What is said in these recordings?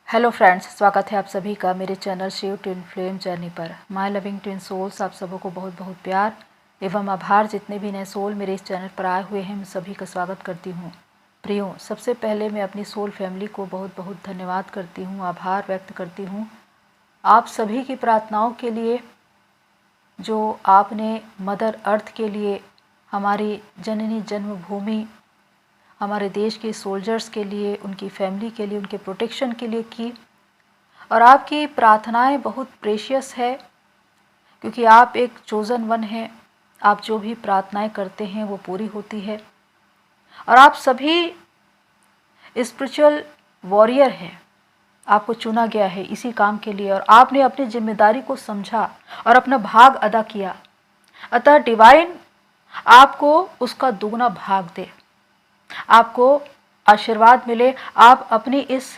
Hello friends, स्वागत है आप सभी का मेरे channel Shiv twin flame journey पर। माय लविंग ट्विन सोल्स, आप सबों को बहुत बहुत प्यार एवं आभार। जितने भी नए सोल मेरे इस चैनल पर आए हुए हैं, मैं सभी का स्वागत करती हूँ। प्रियो, सबसे पहले मैं अपनी सोल फैमिली को बहुत बहुत धन्यवाद करती हूँ, आभार व्यक्त करती हूँ आप सभी की प्रार्थनाओं के लिए, जो आपने मदर अर्थ के लिए, हमारी जननी जन्मभूमि, हमारे देश के सोल्जर्स के लिए, उनकी फैमिली के लिए, उनके प्रोटेक्शन के लिए की। और आपकी प्रार्थनाएं बहुत प्रेशियस है, क्योंकि आप एक चोज़न वन हैं। आप जो भी प्रार्थनाएं करते हैं वो पूरी होती है। और आप सभी स्पिरिचुअल वॉरियर हैं, आपको चुना गया है इसी काम के लिए, और आपने अपनी जिम्मेदारी को समझा और अपना भाग अदा किया। अतः डिवाइन आपको उसका दुगना भाग दे, आपको आशीर्वाद मिले, आप अपनी इस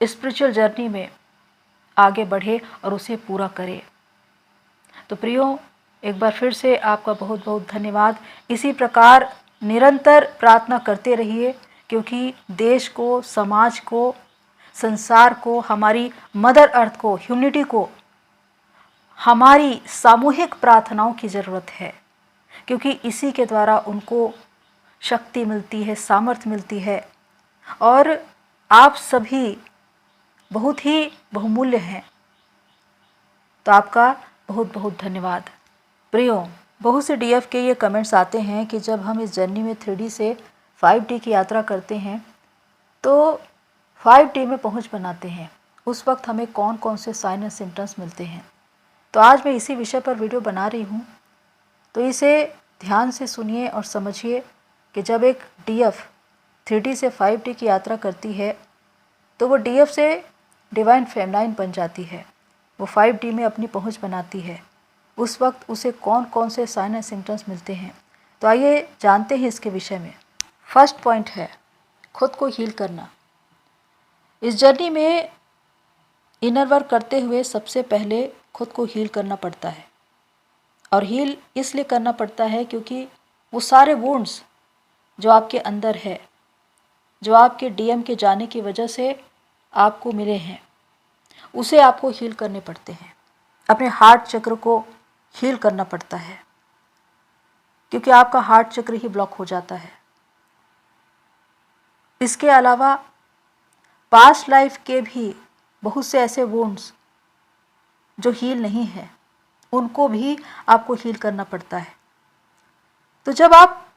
स्पिरिचुअल जर्नी में आगे बढ़े और उसे पूरा करें। तो प्रियो, एक बार फिर से आपका बहुत बहुत धन्यवाद। इसी प्रकार निरंतर प्रार्थना करते रहिए, क्योंकि देश को, समाज को, संसार को, हमारी मदर अर्थ को, ह्यूमनिटी को हमारी सामूहिक प्रार्थनाओं की ज़रूरत है, क्योंकि इसी के द्वारा उनको शक्ति मिलती है, सामर्थ्य मिलती है। और आप सभी बहुत ही बहुमूल्य हैं, तो आपका बहुत बहुत धन्यवाद। प्रियो, बहुत से डीएफ के ये कमेंट्स आते हैं कि जब हम इस जर्नी में 3D से 5D की यात्रा करते हैं तो 5D में पहुंच बनाते हैं, उस वक्त हमें कौन कौन से साइन एंड सिम्टम्स मिलते हैं। तो आज मैं इसी विषय पर वीडियो बना रही हूँ, तो इसे ध्यान से सुनिए और समझिए कि जब एक डीएफ 3D से 5D की यात्रा करती है तो वो डीएफ से डिवाइन फेमनाइन बन जाती है, वो 5D में अपनी पहुंच बनाती है। उस वक्त उसे कौन कौन से साइन एंड सिम्टम्स मिलते हैं, तो आइए जानते हैं इसके विषय में। फर्स्ट पॉइंट है खुद को हील करना। इस जर्नी में इनर वर्क करते हुए सबसे पहले खुद को हील करना पड़ता है, और हील इसलिए करना पड़ता है क्योंकि वो सारे वुंड्स जो आपके अंदर है, जो आपके डीएम के जाने की वजह से आपको मिले हैं, उसे आपको हील करने पड़ते हैं। अपने हार्ट चक्र को हील करना पड़ता है, क्योंकि आपका हार्ट चक्र ही ब्लॉक हो जाता है। इसके अलावा पास्ट लाइफ के भी बहुत से ऐसे वुंड्स जो हील नहीं है, उनको भी आपको हील करना पड़ता है। तो जब आप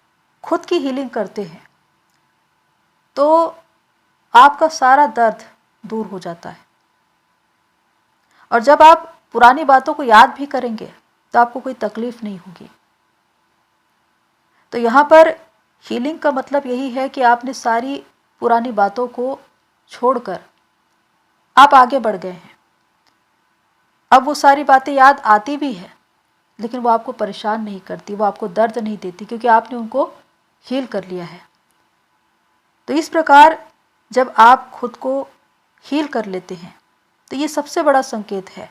खुद की हीलिंग करते हैं तो आपका सारा दर्द दूर हो जाता है, और जब आप पुरानी बातों को याद भी करेंगे तो आपको कोई तकलीफ नहीं होगी। तो यहाँ पर हीलिंग का मतलब यही है कि आपने सारी पुरानी बातों को छोड़कर आप आगे बढ़ गए हैं। अब वो सारी बातें याद आती भी है, लेकिन वो आपको परेशान नहीं करती, वो आपको दर्द नहीं देती, क्योंकि आपने उनको हील कर लिया है। तो इस प्रकार जब आप खुद को हील कर लेते हैं तो ये सबसे बड़ा संकेत है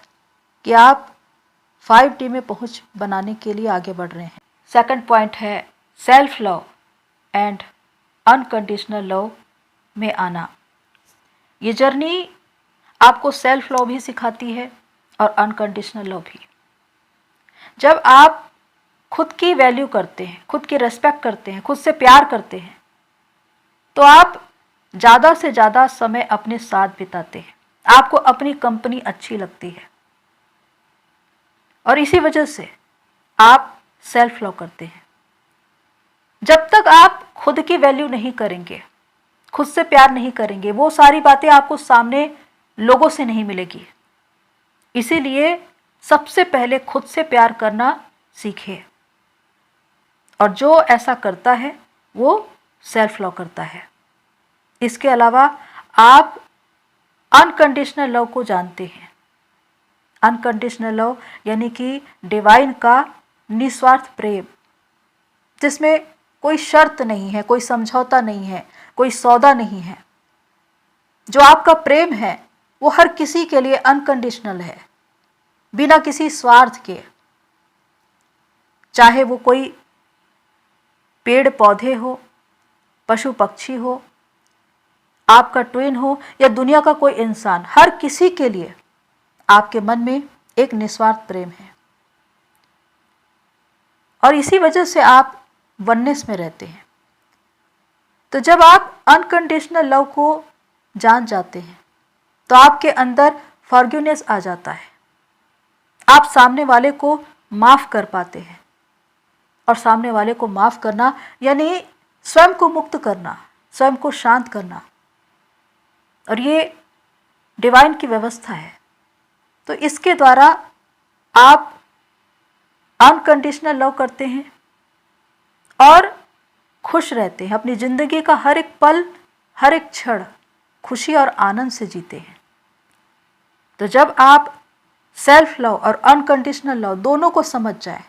कि आप 5D में पहुंच बनाने के लिए आगे बढ़ रहे हैं। सेकंड पॉइंट है self love and unconditional love में आना। ये जर्नी आपको सेल्फ लव भी सिखाती है और अनकंडीशनल लव भी। जब आप खुद की वैल्यू करते हैं, खुद की रेस्पेक्ट करते हैं, खुद से प्यार करते हैं, तो आप ज़्यादा से ज़्यादा समय अपने साथ बिताते हैं, आपको अपनी कंपनी अच्छी लगती है, और इसी वजह से आप सेल्फ लव करते हैं। जब तक आप खुद की वैल्यू नहीं करेंगे, खुद से प्यार नहीं करेंगे, वो सारी बातें आपको सामने लोगों से नहीं मिलेगी। इसीलिए सबसे पहले खुद से प्यार करना सीखिए, और जो ऐसा करता है वो सेल्फ लव करता है। इसके अलावा आप अनकंडीशनल लव को जानते हैं। अनकंडीशनल लव यानी कि डिवाइन का निस्वार्थ प्रेम, जिसमें कोई शर्त नहीं है, कोई समझौता नहीं है, कोई सौदा नहीं है। जो आपका प्रेम है वो हर किसी के लिए अनकंडीशनल है, बिना किसी स्वार्थ के। चाहे वो कोई पेड़ पौधे हो, पशु पक्षी हो, आपका ट्विन हो या दुनिया का कोई इंसान, हर किसी के लिए आपके मन में एक निस्वार्थ प्रेम है और इसी वजह से आप वननेस में रहते हैं। तो जब आप अनकंडीशनल लव को जान जाते हैं तो आपके अंदर फॉरगिवनेस आ जाता है। आप सामने वाले को माफ कर पाते हैं और सामने वाले को माफ करना यानी स्वयं को मुक्त करना, स्वयं को शांत करना, और ये डिवाइन की व्यवस्था है। तो इसके द्वारा आप अनकंडीशनल लव करते हैं और खुश रहते हैं, अपनी जिंदगी का हर एक पल, हर एक क्षण खुशी और आनंद से जीते हैं। तो जब आप सेल्फ लव और अनकंडीशनल लव दोनों को समझ जाए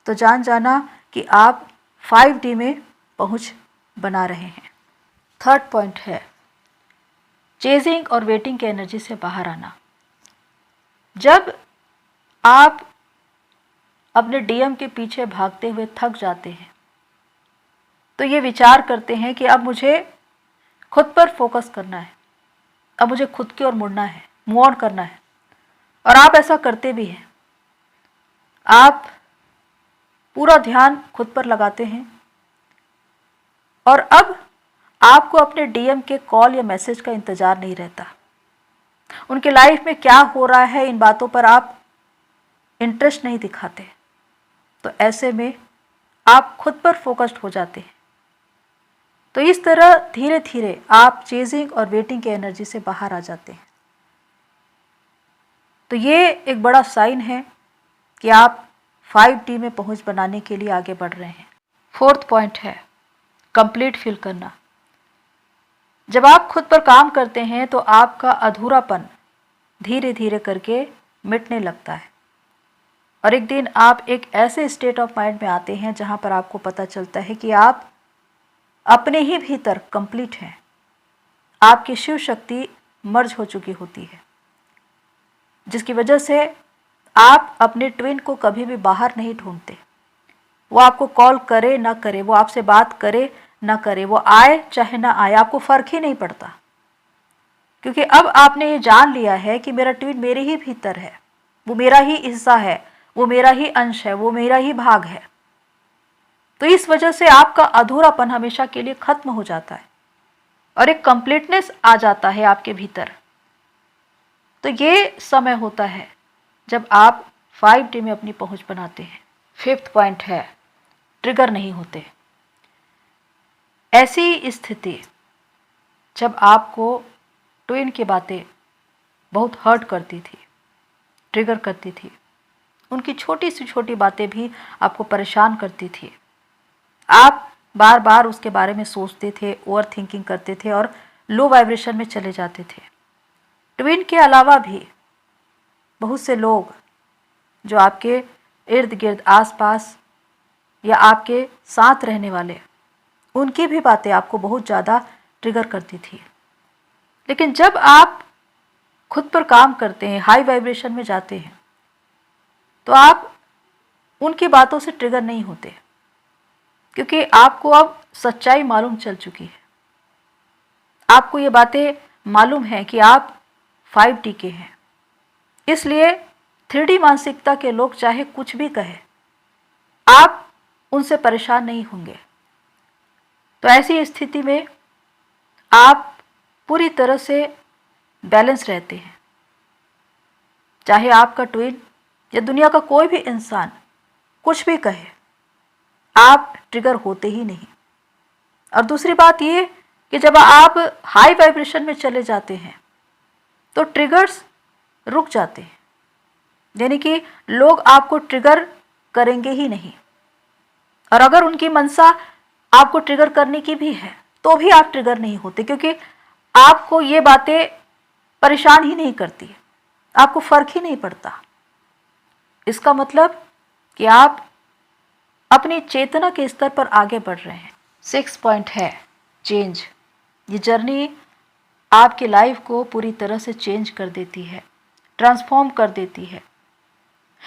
तो जान जाना कि आप 5D में पहुंच बना रहे हैं। थर्ड पॉइंट है चेजिंग और वेटिंग की एनर्जी से बाहर आना। जब आप अपने डीएम के पीछे भागते हुए थक जाते हैं तो ये विचार करते हैं कि अब मुझे खुद पर फोकस करना है, अब मुझे खुद की ओर मुड़ना है, मूव ऑन करना है, और आप ऐसा करते भी हैं। आप पूरा ध्यान खुद पर लगाते हैं और अब आपको अपने डीएम के कॉल या मैसेज का इंतजार नहीं रहता। उनके लाइफ में क्या हो रहा है इन बातों पर आप इंटरेस्ट नहीं दिखाते। तो ऐसे में आप खुद पर फोकस्ड हो जाते हैं। तो इस तरह धीरे धीरे आप चेजिंग और वेटिंग की एनर्जी से बाहर आ जाते हैं। तो ये एक बड़ा साइन है कि आप 5D में पहुंच बनाने के लिए आगे बढ़ रहे हैं। फोर्थ पॉइंट है कंप्लीट फील करना। जब आप खुद पर काम करते हैं तो आपका अधूरापन धीरे धीरे करके मिटने लगता है और एक दिन आप एक ऐसे स्टेट ऑफ माइंड में आते हैं जहां पर आपको पता चलता है कि आप अपने ही भीतर कंप्लीट हैं। आपकी शिव शक्ति मर्ज हो चुकी होती है, जिसकी वजह से आप अपने ट्विन को कभी भी बाहर नहीं ढूंढते। वो आपको कॉल करे ना करे, वो आपसे बात करे ना करे, वो आए चाहे ना आए, आपको फर्क ही नहीं पड़ता, क्योंकि अब आपने ये जान लिया है कि मेरा ट्विन मेरे ही भीतर है, वो मेरा ही हिस्सा है, वो मेरा ही अंश है, वो मेरा ही भाग है। तो इस वजह से आपका अधूरापन हमेशा के लिए खत्म हो जाता है और एक कंप्लीटनेस आ जाता है आपके भीतर। तो ये समय होता है जब आप 5D में अपनी पहुंच बनाते हैं। फिफ्थ पॉइंट है ट्रिगर नहीं होते। ऐसी स्थिति जब आपको ट्विन की बातें बहुत हर्ट करती थी, ट्रिगर करती थी, उनकी छोटी से छोटी बातें भी आपको परेशान करती थी, आप बार बार उसके बारे में सोचते थे, ओवर थिंकिंग करते थे और लो वाइब्रेशन में चले जाते थे। ट्विन के अलावा भी बहुत से लोग जो आपके इर्द गिर्द आसपास या आपके साथ रहने वाले, उनकी भी बातें आपको बहुत ज़्यादा ट्रिगर करती थी। लेकिन जब आप खुद पर काम करते हैं, हाई वाइब्रेशन में जाते हैं, तो आप उनकी बातों से ट्रिगर नहीं होते, क्योंकि आपको अब सच्चाई मालूम चल चुकी है। आपको ये बातें मालूम है कि आप 5D के हैं, इसलिए 3D मानसिकता के लोग चाहे कुछ भी कहें, आप उनसे परेशान नहीं होंगे। तो ऐसी स्थिति में आप पूरी तरह से बैलेंस रहते हैं। चाहे आपका ट्विन या दुनिया का कोई भी इंसान कुछ भी कहे, आप ट्रिगर होते ही नहीं। और दूसरी बात ये कि जब आप हाई वाइब्रेशन में चले जाते हैं तो ट्रिगर्स रुक जाते हैं, यानी कि लोग आपको ट्रिगर करेंगे ही नहीं। और अगर उनकी मंशा आपको ट्रिगर करने की भी है तो भी आप ट्रिगर नहीं होते, क्योंकि आपको ये बातें परेशान ही नहीं करती, आपको फर्क ही नहीं पड़ता। इसका मतलब कि आप अपनी चेतना के स्तर पर आगे बढ़ रहे हैं। 6 पॉइंट है चेंज। ये जर्नी आपकी लाइफ को पूरी तरह से चेंज कर देती है, ट्रांसफॉर्म कर देती है।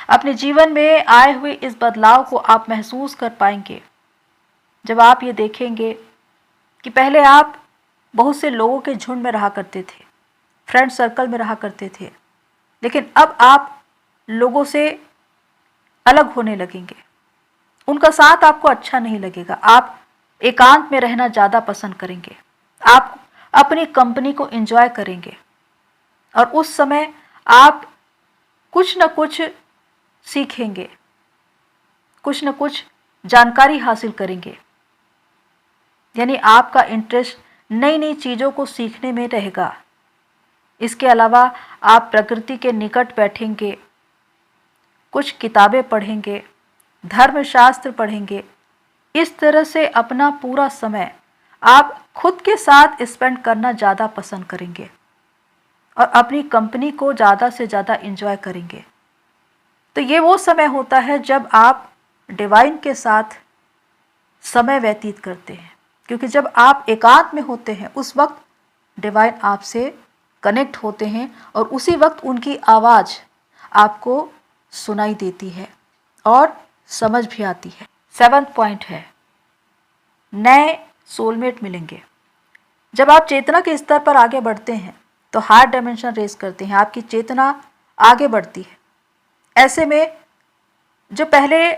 अपने जीवन में आए हुए इस बदलाव को आप महसूस कर पाएंगे जब आप ये देखेंगे कि पहले आप बहुत से लोगों के झुंड में रहा करते थे, फ्रेंड सर्कल में रहा करते थे, लेकिन अब आप लोगों से अलग होने लगेंगे। उनका साथ आपको अच्छा नहीं लगेगा। आप एकांत में रहना ज़्यादा पसंद करेंगे। आप अपनी कंपनी को एंजॉय करेंगे और उस समय आप कुछ न कुछ सीखेंगे, कुछ न कुछ जानकारी हासिल करेंगे। यानी आपका इंटरेस्ट नई नई चीज़ों को सीखने में रहेगा। इसके अलावा आप प्रकृति के निकट बैठेंगे, कुछ किताबें पढ़ेंगे, धर्मशास्त्र पढ़ेंगे। इस तरह से अपना पूरा समय आप खुद के साथ स्पेंड करना ज़्यादा पसंद करेंगे और अपनी कंपनी को ज़्यादा से ज़्यादा एंजॉय करेंगे। तो ये वो समय होता है जब आप डिवाइन के साथ समय व्यतीत करते हैं, क्योंकि जब आप एकांत में होते हैं उस वक्त डिवाइन आपसे कनेक्ट होते हैं और उसी वक्त उनकी आवाज़ आपको सुनाई देती है और समझ भी आती है। 7th पॉइंट है, नए सोलमेट मिलेंगे। जब आप चेतना के स्तर पर आगे बढ़ते हैं तो हायर डायमेंशन रेस करते हैं, आपकी चेतना आगे बढ़ती है। ऐसे में जो पहले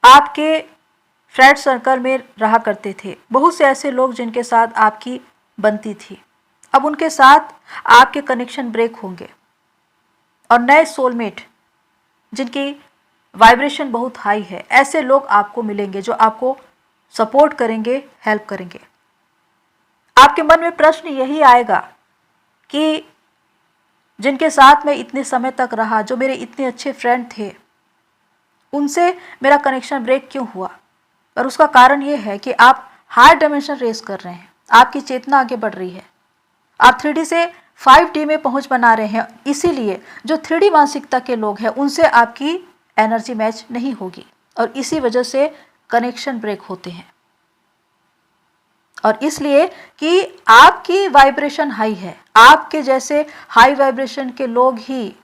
आपके फ्रेंड सर्कल में रहा करते थे, बहुत से ऐसे लोग जिनके साथ आपकी बनती थी, अब उनके साथ आपके कनेक्शन ब्रेक होंगे और नए सोलमेट जिनकी वाइब्रेशन बहुत हाई है, ऐसे लोग आपको मिलेंगे जो आपको सपोर्ट करेंगे, हेल्प करेंगे। आपके मन में प्रश्न यही आएगा कि जिनके साथ मैं इतने समय तक रहा, जो मेरे इतने अच्छे फ्रेंड थे, उनसे मेरा कनेक्शन ब्रेक क्यों हुआ? और उसका कारण ये है कि आप हायर डायमेंशन रेस कर रहे हैं, आपकी चेतना आगे बढ़ रही है, आप 3D से 5D में पहुंच बना रहे हैं। इसीलिए जो 3D मानसिकता के लोग हैं उनसे आपकी एनर्जी मैच नहीं होगी और इसी वजह से कनेक्शन ब्रेक होते हैं। और इसलिए कि आपकी वाइब्रेशन हाई है, आपके जैसे हाई वाइब्रेशन के लोग ही,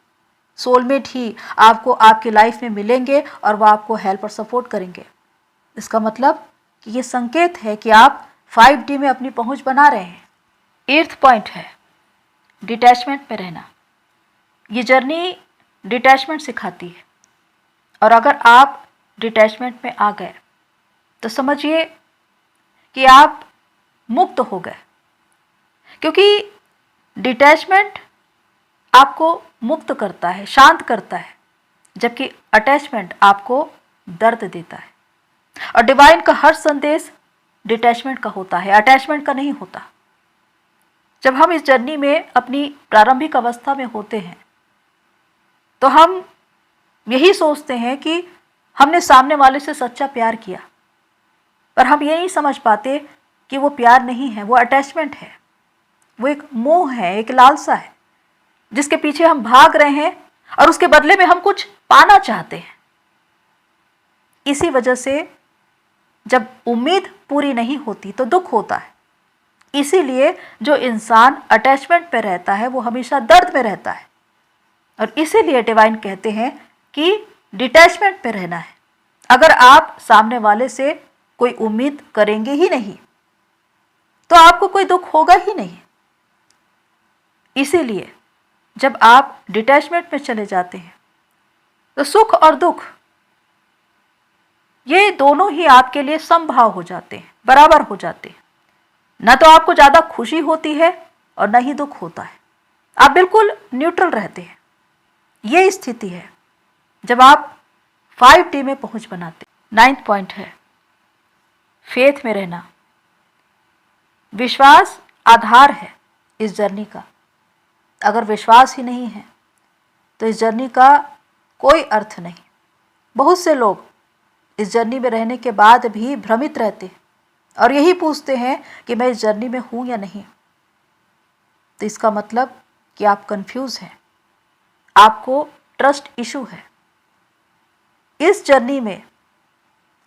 सोलमेट ही आपको आपकी लाइफ में मिलेंगे और वो आपको हेल्प और सपोर्ट करेंगे। इसका मतलब कि ये संकेत है कि आप 5D में अपनी पहुंच बना रहे हैं। 8th पॉइंट है, डिटैचमेंट में रहना। ये जर्नी डिटैचमेंट सिखाती है और अगर आप डिटैचमेंट में आ गए तो समझिए कि आप मुक्त हो गए, क्योंकि डिटैचमेंट आपको मुक्त करता है, शांत करता है, जबकि अटैचमेंट आपको दर्द देता है। और डिवाइन का हर संदेश डिटैचमेंट का होता है, अटैचमेंट का नहीं होता। जब हम इस जर्नी में अपनी प्रारंभिक अवस्था में होते हैं तो हम यही सोचते हैं कि हमने सामने वाले से सच्चा प्यार किया, पर हम ये नहीं समझ पाते कि वो प्यार नहीं है, वो अटैचमेंट है, वो एक मोह है, एक लालसा है जिसके पीछे हम भाग रहे हैं और उसके बदले में हम कुछ पाना चाहते हैं। इसी वजह से जब उम्मीद पूरी नहीं होती तो दुख होता है। इसीलिए जो इंसान अटैचमेंट पे रहता है वो हमेशा दर्द में रहता है और इसीलिए डिवाइन कहते हैं कि डिटैचमेंट पे रहना है। अगर आप सामने वाले से कोई उम्मीद करेंगे ही नहीं तो आपको कोई दुख होगा ही नहीं। इसीलिए जब आप डिटैचमेंट में चले जाते हैं तो सुख और दुख ये दोनों ही आपके लिए समभाव हो जाते हैं, बराबर हो जाते हैं। न तो आपको ज़्यादा खुशी होती है और न ही दुख होता है, आप बिल्कुल न्यूट्रल रहते हैं। ये स्थिति है जब आप 5D में पहुंच बनाते। 9th पॉइंट है, फेथ में रहना। विश्वास आधार है इस जर्नी का। अगर विश्वास ही नहीं है तो इस जर्नी का कोई अर्थ नहीं। बहुत से लोग इस जर्नी में रहने के बाद भी भ्रमित रहते हैं और यही पूछते हैं कि मैं इस जर्नी में हूँ या नहीं। तो इसका मतलब कि आप कंफ्यूज हैं, आपको ट्रस्ट इशू है। इस जर्नी में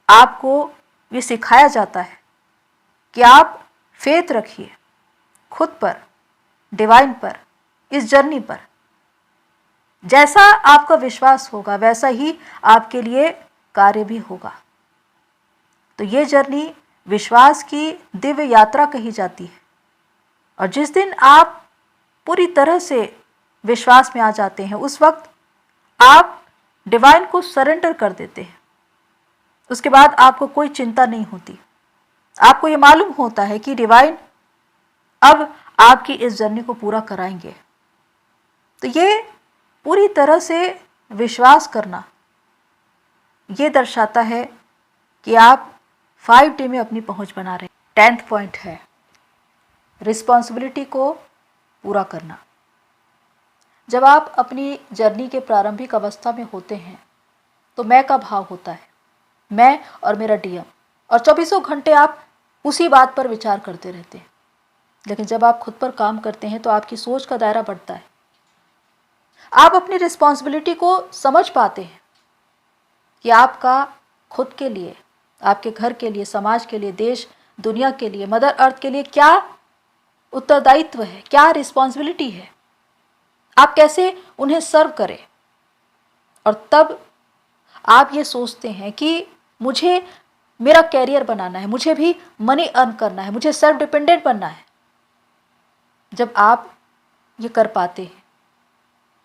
आपको ये सिखाया जाता है कि आप फेथ रखिए खुद पर, डिवाइन पर, इस जर्नी पर। जैसा आपका विश्वास होगा वैसा ही आपके लिए कार्य भी होगा। तो ये जर्नी विश्वास की दिव्य यात्रा कही जाती है। और जिस दिन आप पूरी तरह से विश्वास में आ जाते हैं, उस वक्त आप डिवाइन को सरेंडर कर देते हैं। उसके बाद आपको कोई चिंता नहीं होती। आपको ये मालूम होता है कि डिवाइन अब आपकी इस जर्नी को पूरा कराएंगे। तो ये पूरी तरह से विश्वास करना ये दर्शाता है कि आप 5D में अपनी पहुंच बना रहे हैं। 10th पॉइंट है रिस्पॉन्सिबिलिटी को पूरा करना। जब आप अपनी जर्नी के प्रारंभिक अवस्था में होते हैं तो मैं का भाव होता है, मैं और मेरा डीएम, और 24 घंटे आप उसी बात पर विचार करते रहते हैं। लेकिन जब आप खुद पर काम करते हैं तो आपकी सोच का दायरा बढ़ता है। आप अपनी रिस्पॉन्सिबिलिटी को समझ पाते हैं कि आपका खुद के लिए, आपके घर के लिए, समाज के लिए, देश दुनिया के लिए, मदर अर्थ के लिए क्या उत्तरदायित्व है, क्या रिस्पॉन्सिबिलिटी है, आप कैसे उन्हें सर्व करें। और तब आप ये सोचते हैं कि मुझे मेरा कैरियर बनाना है, मुझे भी मनी अर्न करना है, मुझे सेल्फ डिपेंडेंट बनना है। जब आप ये कर पाते हैं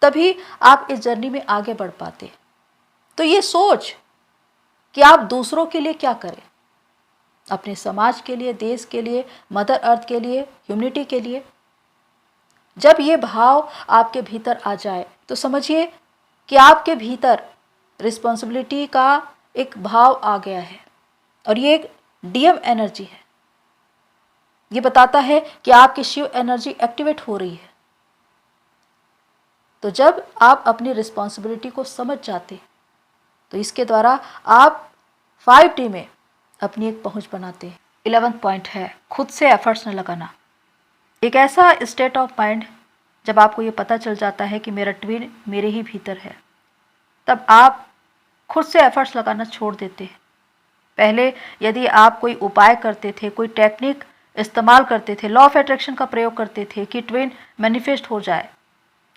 तभी आप इस जर्नी में आगे बढ़ पाते हैं। तो ये सोच कि आप दूसरों के लिए क्या करें, अपने समाज के लिए, देश के लिए, मदर अर्थ के लिए, ह्यूमैनिटी के लिए, जब ये भाव आपके भीतर आ जाए तो समझिए कि आपके भीतर रिस्पॉन्सिबिलिटी का एक भाव आ गया है। और ये एक डीएम एनर्जी है। ये बताता है कि आपकी शिव एनर्जी एक्टिवेट हो रही है। तो जब आप अपनी रिस्पॉन्सिबिलिटी को समझ जाते तो इसके द्वारा आप 5D में अपनी एक पहुंच बनाते हैं। 11th पॉइंट है खुद से एफर्ट्स न लगाना। एक ऐसा स्टेट ऑफ माइंड जब आपको ये पता चल जाता है कि मेरा ट्विन मेरे ही भीतर है, तब आप खुद से एफर्ट्स लगाना छोड़ देते हैं। पहले यदि आप कोई उपाय करते थे, कोई टेक्निक इस्तेमाल करते थे, लॉ ऑफ अट्रैक्शन का प्रयोग करते थे कि ट्विन मैनिफेस्ट हो जाए,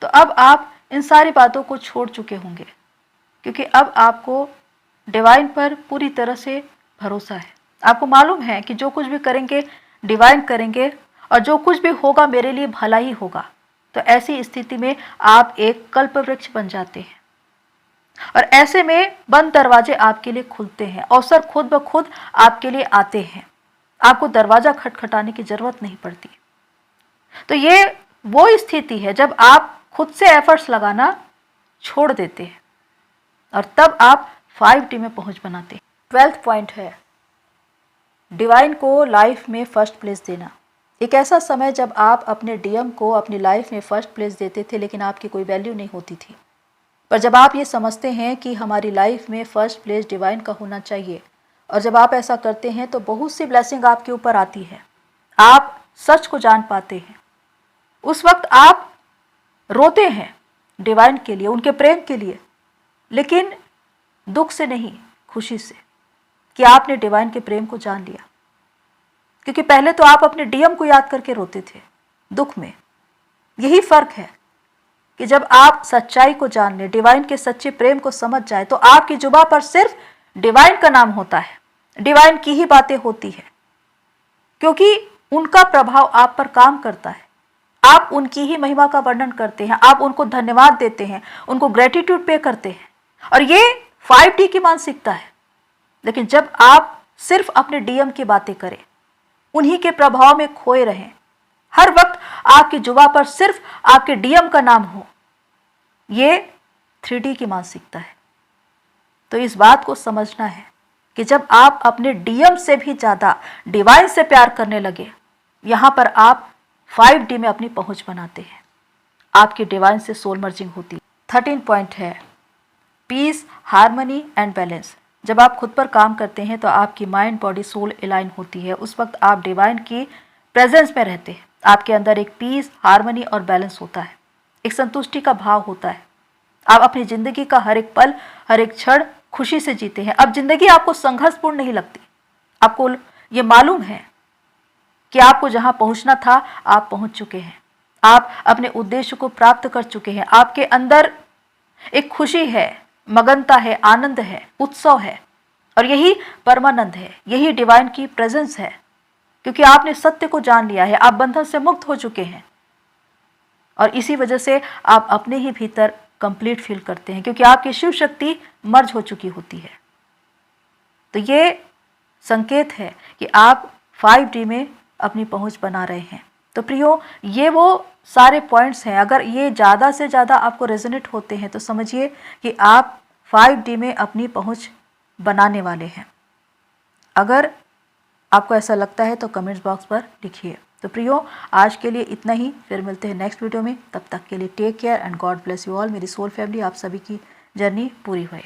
तो अब आप इन सारी बातों को छोड़ चुके होंगे, क्योंकि अब आपको डिवाइन पर पूरी तरह से भरोसा है। आपको मालूम है कि जो कुछ भी करेंगे डिवाइन करेंगे, और जो कुछ भी होगा मेरे लिए भला ही होगा। तो ऐसी स्थिति में आप एक कल्प वृक्ष बन जाते हैं, और ऐसे में बंद दरवाजे आपके लिए खुलते हैं, अवसर खुद ब खुद आपके लिए आते हैं। आपको दरवाजा खटखटाने की जरूरत नहीं पड़ती। तो ये वो स्थिति है जब आप खुद से एफर्ट्स लगाना छोड़ देते हैं, और तब आप 5D में पहुंच बनाते हैं। 12th पॉइंट है डिवाइन को लाइफ में फर्स्ट प्लेस देना। एक ऐसा समय जब आप अपने डीएम को अपनी लाइफ में फर्स्ट प्लेस देते थे, लेकिन आपकी कोई वैल्यू नहीं होती थी। पर जब आप ये समझते हैं कि हमारी लाइफ में फर्स्ट प्लेस डिवाइन का होना चाहिए, और जब आप ऐसा करते हैं तो बहुत सी ब्लेसिंग आपके ऊपर आती है। आप सच को जान पाते हैं। उस वक्त आप रोते हैं डिवाइन के लिए, उनके प्रेम के लिए, लेकिन दुख से नहीं, खुशी से कि आपने डिवाइन के प्रेम को जान लिया। क्योंकि पहले तो आप अपने डीएम को याद करके रोते थे दुख में। यही फर्क है कि जब आप सच्चाई को जान लें, डिवाइन के सच्चे प्रेम को समझ जाए, तो आपकी जुबान पर सिर्फ डिवाइन का नाम होता है, डिवाइन की ही बातें होती है, क्योंकि उनका प्रभाव आप पर काम करता है। आप उनकी ही महिमा का वर्णन करते हैं, आप उनको धन्यवाद देते हैं, उनको ग्रेटिट्यूड पे करते हैं, और ये 5D की मानसिकता है। लेकिन जब आप सिर्फ अपने डीएम की बातें करें, उन्हीं के प्रभाव में खोए रहें, हर वक्त आपकी जुबान पर सिर्फ आपके डीएम का नाम हो, ये 3D की मानसिकता है। तो इस बात को समझना है कि जब आप अपने डीएम से भी ज्यादा डिवाइन से प्यार करने लगे, यहां पर आप 5D में अपनी पहुंच बनाते हैं। आपकी डिवाइन से सोल मर्जिंग होती है। 13 पॉइंट है पीस, हार्मनी एंड बैलेंस। जब आप खुद पर काम करते हैं तो आपकी माइंड, बॉडी, सोल अलाइन होती है। उस वक्त आप डिवाइन की प्रेजेंस में रहते हैं। आपके अंदर एक पीस, हार्मनी और बैलेंस होता है, एक संतुष्टि का भाव होता है। आप अपनी जिंदगी का हर एक पल, हर एक क्षण खुशी से जीते हैं। अब जिंदगी आपको संघर्षपूर्ण नहीं लगती। आपको ये मालूम है कि आपको जहां पहुंचना था आप पहुंच चुके हैं। आप अपने उद्देश्य को प्राप्त कर चुके हैं। आपके अंदर एक खुशी है, मगनता है, आनंद है, उत्सव है। और यही परमानंद है, यही डिवाइन की प्रेजेंस है, क्योंकि आपने सत्य को जान लिया है, आप बंधन से मुक्त हो चुके हैं और इसी वजह से आप अपने ही भीतर कंप्लीट फील करते हैं, क्योंकि आपकी शिव शक्ति मर्ज हो चुकी होती है। तो ये संकेत है कि आप 5D में अपनी पहुंच बना रहे हैं। तो प्रियो, ये वो सारे पॉइंट्स हैं, अगर ये ज़्यादा से ज़्यादा आपको रेजोनेट होते हैं तो समझिए कि आप 5D में अपनी पहुंच बनाने वाले हैं। अगर आपको ऐसा लगता है तो कमेंट्स बॉक्स पर लिखिए। तो प्रियो, आज के लिए इतना ही, फिर मिलते हैं नेक्स्ट वीडियो में। तब तक के लिए take care and God bless you all. मेरी सोल फैमिली, आप सभी की जर्नी पूरी हुई।